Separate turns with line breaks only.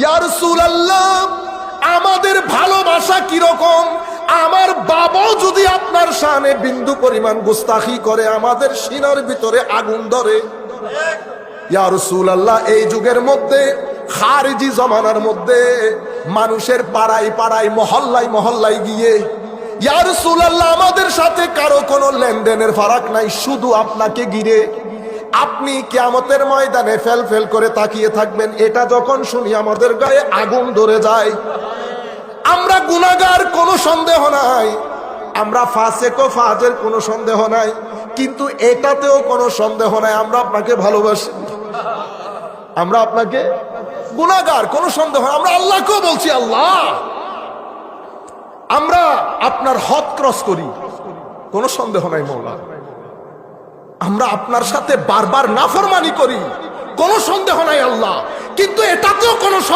ইয়া রাসূলুল্লাহ, আমাদের ভালোবাসা কিরকম? আমার বাবাও যদি আপনার শানে বিন্দু পরিমাণ গুস্তাখি করে, আমাদের সিনার ভিতরে আগুন ধরে। ইয়া রাসূলুল্লাহ, এই যুগের মধ্যে, খারিজি জমানার মধ্যে, মানুষের পাড়ায় পাড়ায়, মহল্লায় মহল্লায় গিয়ে, ইয়া রাসূলুল্লাহ, আমাদের সাথে কারো কোনো লেনদেনের ফারাক নাই, শুধু আপনাকে ঘিরে। আপনি কিয়ামতের ময়দানে ফেল ফেল করে তাকিয়ে থাকবেন। এটা যখন শুনি আমাদের গায়ে আগুন ধরে যায়। আমরা গুনাহগার, কোনো সন্দেহ নাই। আমরা ফাসেক ও ফাজের, কোনো সন্দেহ নাই। কিন্তু এটাতেও কোনো সন্দেহ নাই, আমরা আপনাকে ভালোবাসি। আমরা আপনাকে গুনাহগার, কোনো সন্দেহ নাই। আমরা আল্লাহকেও বলছি, আল্লাহ, আমরা আপনার হদ ক্রস করি, কোনো সন্দেহ নাই মওলা। আমরা আপনার সাথে বারবার নাফরমানি করি, কোনো সন্দেহ নাই আল্লাহ। কিন্তু এটাতেও কোনো সন্দেহ